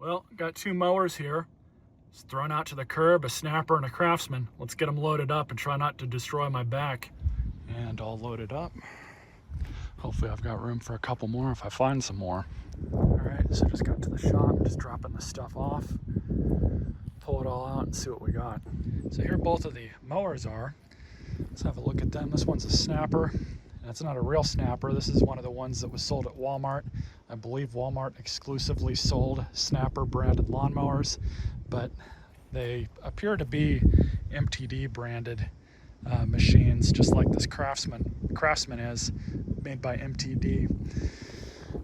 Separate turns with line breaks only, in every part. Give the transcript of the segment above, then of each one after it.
Well, got two mowers here. Just thrown out to the curb, a snapper and a Craftsman. Let's get them loaded up and try not to destroy my back. And all loaded up. Hopefully I've got room for a couple more if I find some more. All right, so just got to the shop, just dropping the stuff off. Pull it all out and see what we got. So here both of the mowers are. Let's have a look at them. This one's a snapper. And it's not a real snapper. This is one of the ones that was sold at Walmart. I believe Walmart exclusively sold snapper branded lawnmowers, but they appear to be MTD branded machines, just like this Craftsman is, made by MTD.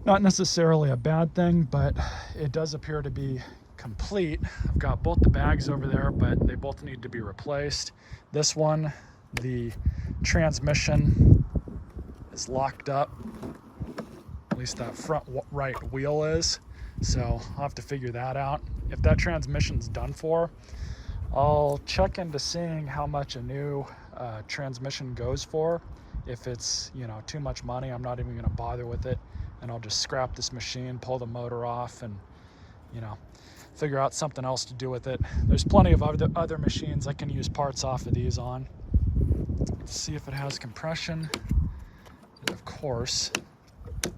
Not necessarily a bad thing, but it does appear to be complete. I've got both the bags over there, but they both need to be replaced. This one, the transmission is locked up. At least that front right wheel is. So I'll have to figure that out. If that transmission's done for, I'll check into seeing how much a new transmission goes for. If it's, too much money, I'm not even gonna bother with it, and I'll just scrap this machine, pull the motor off, and figure out something else to do with it. There's plenty of other machines I can use parts off of these on. Let's see if it has compression. And of course, I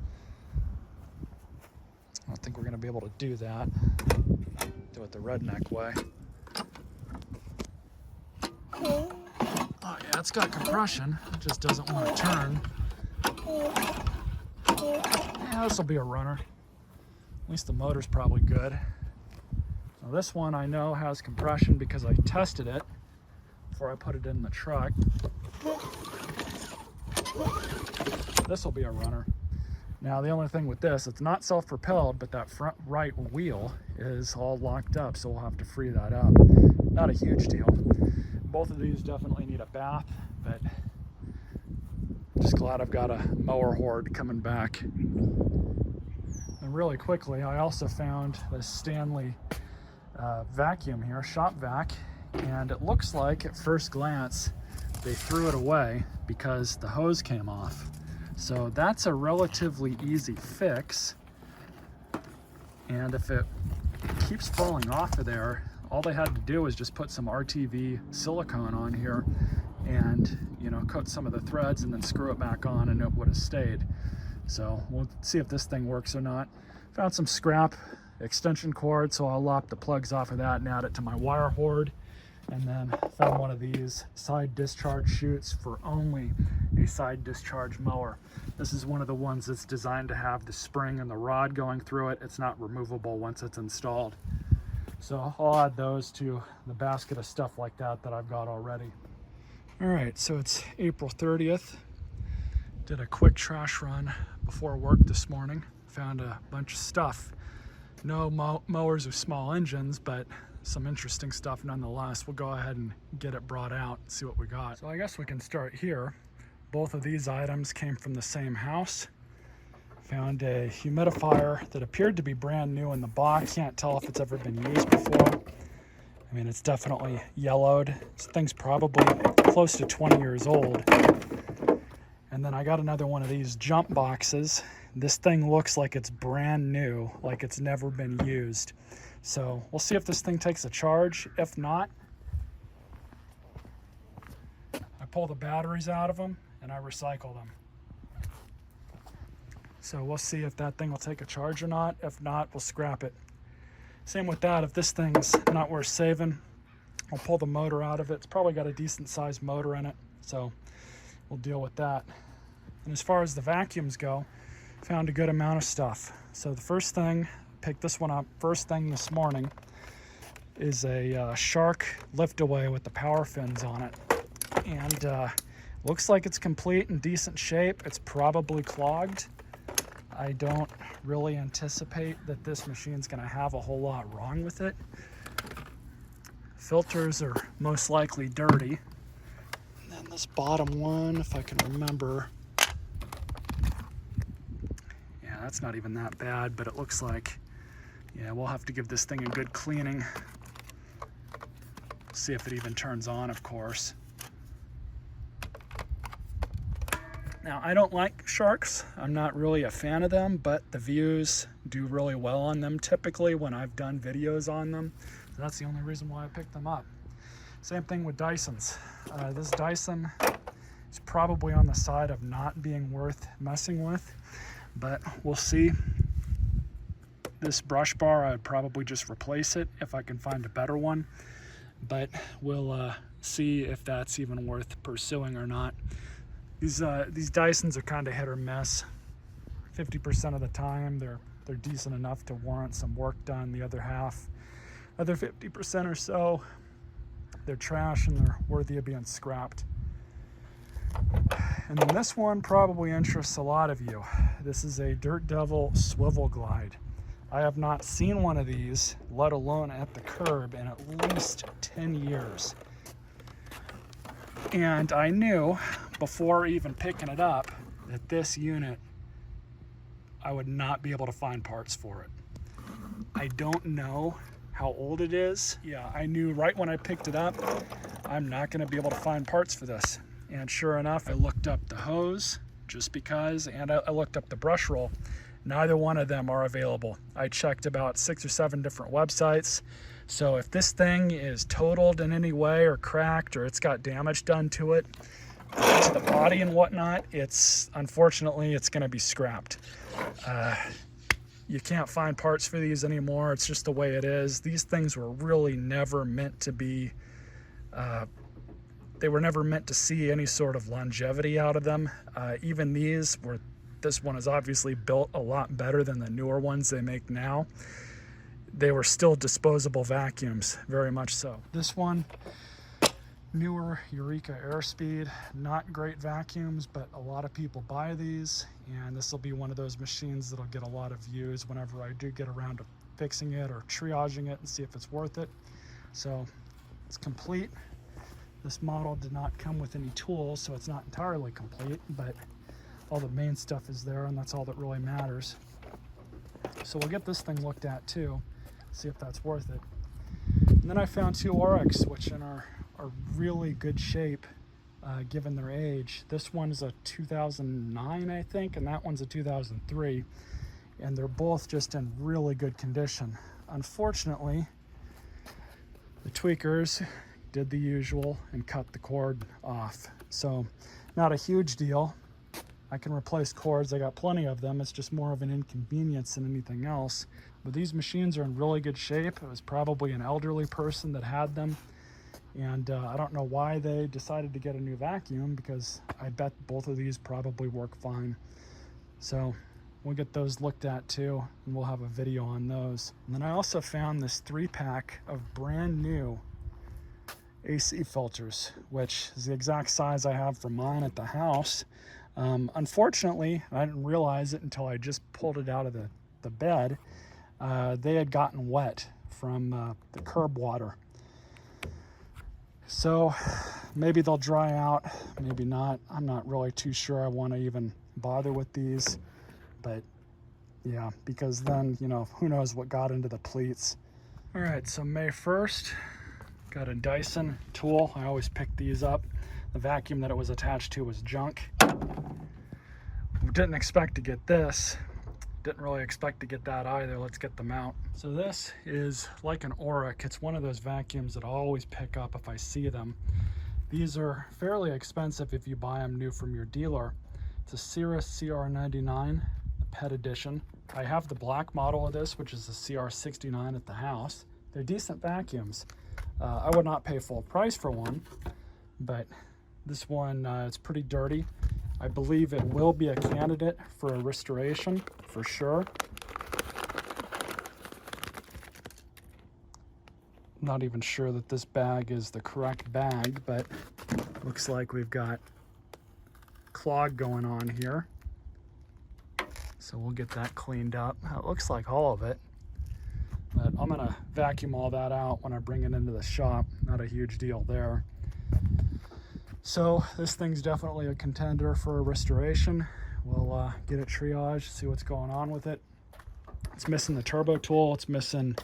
don't think we're gonna be able to do that. Do it the redneck way. Oh yeah, it's got compression. It just doesn't want to turn. Yeah, this will be a runner. At least the motor's probably good. Now this one I know has compression because I tested it before I put it in the truck. This will be a runner. Now the only thing with this, it's not self-propelled, but that front right wheel is all locked up, so we'll have to free that up. Not a huge deal. Both of these definitely need a bath, but I'm just glad I've got a mower horde coming back. And really quickly, I also found this Stanley vacuum here, shop vac, and it looks like at first glance they threw it away because the hose came off. So that's a relatively easy fix, and if it keeps falling off of there, all they had to do was just put some RTV silicone on here and coat some of the threads and then screw it back on, and it would have stayed. So we'll see if this thing works or not. Found some scrap extension cord, so I'll lop the plugs off of that and add it to my wire horde. And then found one of these side discharge chutes for only a side discharge mower. This is one of the ones that's designed to have the spring and the rod going through it. It's not removable once it's installed. So I'll add those to the basket of stuff like that I've got already. All right, so it's April 30th. Did a quick trash run before work this morning. Found a bunch of stuff. No mowers with small engines, but some interesting stuff nonetheless. We'll go ahead and get it brought out and see what we got. So I guess we can start here. Both of these items came from the same house. Found a humidifier that appeared to be brand new in the box. Can't tell if it's ever been used before. I mean, it's definitely yellowed. This thing's probably close to 20 years old. And then I got another one of these jump boxes. This thing looks like it's brand new, like it's never been used. So we'll see if this thing takes a charge. If not, I pull the batteries out of them and I recycle them. So we'll see if that thing will take a charge or not. If not, we'll scrap it. Same with that. If this thing's not worth saving, I'll pull the motor out of it. It's probably got a decent sized motor in it, so we'll deal with that. And as far as the vacuums go, found a good amount of stuff. So the first thing, picked this one up first thing this morning, is a Shark lift away with the power fins on it. And looks like it's complete and decent shape. It's probably clogged. I don't really anticipate that this machine's gonna have a whole lot wrong with it. Filters are most likely dirty. And then this bottom one, if I can remember, yeah, that's not even that bad, but it looks like, yeah, we'll have to give this thing a good cleaning. See if it even turns on, of course. Now, I don't like sharks. I'm not really a fan of them, but the views do really well on them typically when I've done videos on them. So that's the only reason why I picked them up. Same thing with Dysons. This Dyson is probably on the side of not being worth messing with, but we'll see. This brush bar, I'd probably just replace it if I can find a better one, but we'll see if that's even worth pursuing or not. These Dysons are kind of hit or miss. 50% of the time, they're decent enough to warrant some work done. The other 50% or so, they're trash and they're worthy of being scrapped. And then this one probably interests a lot of you. This is a Dirt Devil swivel glide. I have not seen one of these, let alone at the curb, in at least 10 years. And I knew before even picking it up that this unit, I would not be able to find parts for it. I don't know how old it is. Yeah, I knew right when I picked it up, I'm not gonna be able to find parts for this. And sure enough, I looked up the hose just because, and I looked up the brush roll. Neither one of them are available. I checked about 6 or 7 different websites. So if this thing is totaled in any way or cracked or it's got damage done to it, to the body and whatnot, unfortunately it's gonna be scrapped. You can't find parts for these anymore. It's just the way it is. These things were really never meant to be, they were never meant to see any sort of longevity out of them. Even this one is obviously built a lot better than the newer ones they make now. They were still disposable vacuums, very much so. This one, newer Eureka Airspeed, not great vacuums, but a lot of people buy these, and this will be one of those machines that'll get a lot of views whenever I do get around to fixing it or triaging it and see if it's worth it. So it's complete. This model did not come with any tools, so it's not entirely complete, but all the main stuff is there, and that's all that really matters. So we'll get this thing looked at too, see if that's worth it. And then I found 2 Orecks, which are really good shape given their age. This one is a 2009, I think, and that one's a 2003, and they're both just in really good condition. Unfortunately, the tweakers did the usual and cut the cord off. So not a huge deal. I can replace cords. I got plenty of them. It's just more of an inconvenience than anything else. But these machines are in really good shape. It was probably an elderly person that had them. And I don't know why they decided to get a new vacuum, because I bet both of these probably work fine. So we'll get those looked at too, and we'll have a video on those. And then I also found this 3-pack of brand new AC filters, which is the exact size I have for mine at the house. Unfortunately, I didn't realize it until I just pulled it out of the bed. They had gotten wet from the curb water. So maybe they'll dry out, maybe not. I'm not really too sure I want to even bother with these, but yeah, because then, you know, who knows what got into the pleats. All right, so May 1st, got a Dyson tool. I always pick these up. The vacuum that it was attached to was junk. Didn't expect to get this. Didn't really expect to get that either. Let's get them out. So this is like an Oreck. It's one of those vacuums that I always pick up if I see them. These are fairly expensive if you buy them new from your dealer. It's a Cirrus CR99, the pet edition. I have the black model of this, which is the CR69 at the house. They're decent vacuums. I would not pay full price for one, but this one, it's pretty dirty. I believe it will be a candidate for a restoration, for sure. Not even sure that this bag is the correct bag, but looks like we've got clog going on here. So we'll get that cleaned up. It looks like all of it, but I'm gonna vacuum all that out when I bring it into the shop. Not a huge deal there. So this thing's definitely a contender for a restoration. We'll get it triaged, see what's going on with it. It's missing the turbo tool. It's missing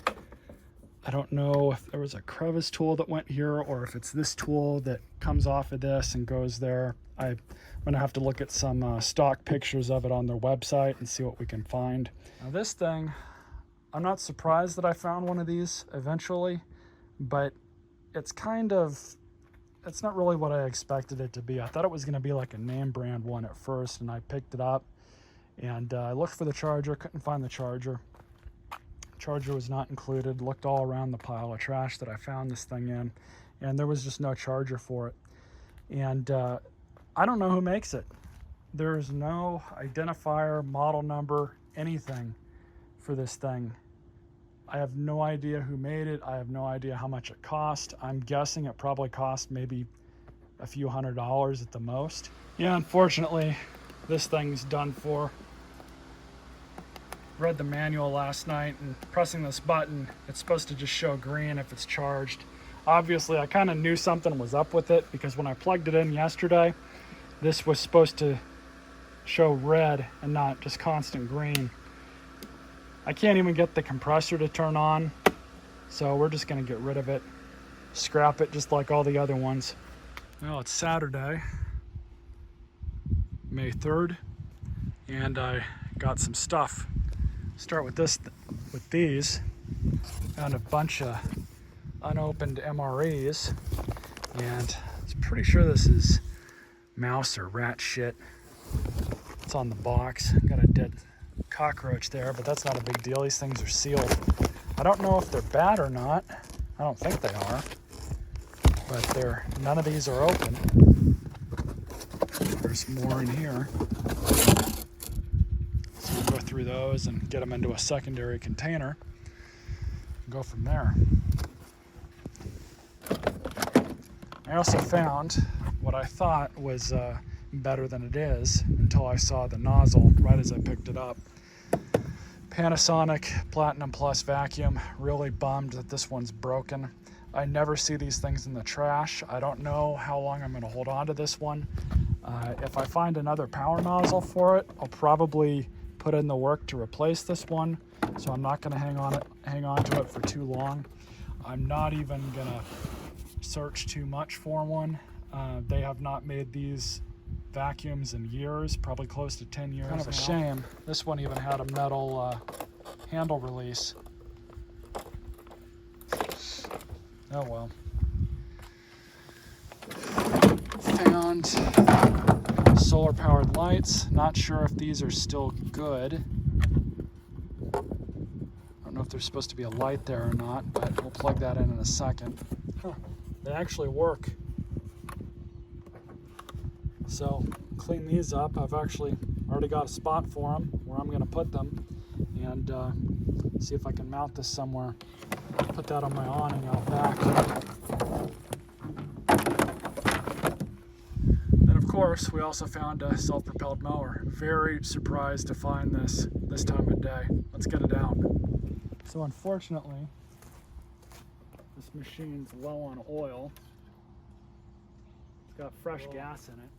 I don't know if there was a crevice tool that went here or if it's this tool that comes off of this and goes there. I'm gonna have to look at some stock pictures of it on their website and see what we can find. Now this thing, I'm not surprised that I found one of these eventually, but it's not really what I expected it to be. I thought it was gonna be like a name brand one at first, and I picked it up and I looked for the charger, couldn't find the charger. Charger was not included. Looked all around the pile of trash that I found this thing in, and there was just no charger for it. And I don't know who makes it. There's no identifier, model number, anything for this thing. I have no idea who made it. I have no idea how much it cost. I'm guessing it probably cost maybe a few $100s at the most. Yeah, unfortunately, this thing's done for. Read the manual last night, and pressing this button, it's supposed to just show green if it's charged. Obviously, I kind of knew something was up with it because when I plugged it in yesterday, this was supposed to show red and not just constant green. I can't even get the compressor to turn on, so we're just going to get rid of it, scrap it just like all the other ones. Well, it's Saturday, May 3rd, and I got some stuff. Start with these. Found a bunch of unopened MREs, and I'm pretty sure this is mouse or rat shit. It's on the box. Got a dead cockroach there, but that's not a big deal. These things are sealed. I don't know if they're bad or not. I don't think they are, but none of these are open. There's more in here. Go through those and get them into a secondary container and go from there. I also found what I thought was better than it is until I saw the nozzle right as I picked it up. Panasonic Platinum Plus vacuum. Really bummed that this one's broken. I never see these things in the trash. I don't know how long I'm going to hold on to this one. If I find another power nozzle for it, I'll probably put in the work to replace this one, so I'm not going to hang on to it for too long. I'm not even going to search too much for one. They have not made these vacuums in years, probably close to 10 years. Kind of a shame. This one even had a metal handle release. Oh well. Found solar powered lights. Not sure if these are still good. I don't know if there's supposed to be a light there or not, but we'll plug that in a second. They actually work. So clean these up. I've actually already got a spot for them where I'm going to put them, and see if I can mount this somewhere. Put that on my awning out back. Of course, we also found a self-propelled mower. Very surprised to find this time of day. Let's get it out. So unfortunately, this machine's low on oil. It's got fresh gas in it.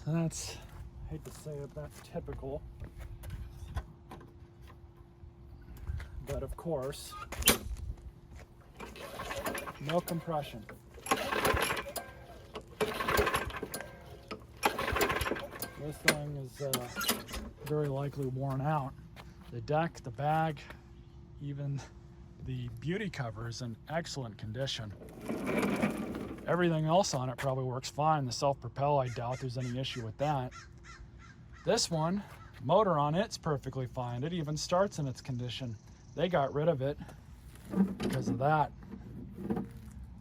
So that's, I hate to say it, that's typical. But of course, no compression. This thing is very likely worn out. The deck, the bag, even the beauty cover is in excellent condition. Everything else on it probably works fine. The self-propel, I doubt there's any issue with that. This one, motor on it's perfectly fine. It even starts in its condition. They got rid of it because of that.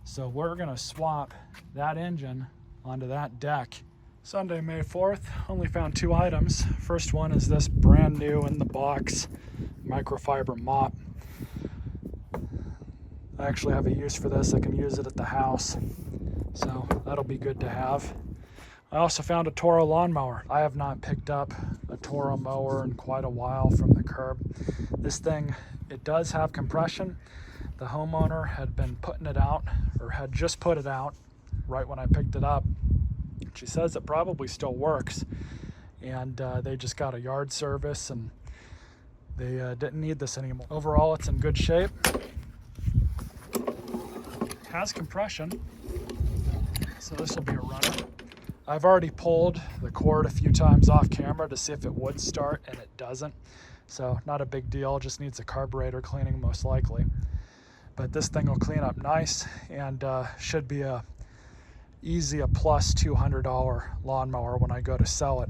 So we're gonna swap that engine onto that deck. Sunday, May 4th, only found 2 items. First one is this brand new in the box microfiber mop. I actually have a use for this. I can use it at the house, so that'll be good to have. I also found a Toro lawnmower. I have not picked up a Toro mower in quite a while from the curb. This thing, it does have compression. The homeowner had been putting it out, or had just put it out right when I picked it up. She says it probably still works, and they just got a yard service, and they didn't need this anymore. Overall, it's in good shape. Has compression, so this will be a runner. I've already pulled the cord a few times off camera to see if it would start, and it doesn't. So not a big deal, just needs a carburetor cleaning most likely. But this thing will clean up nice and should be a plus $200 lawnmower when I go to sell it.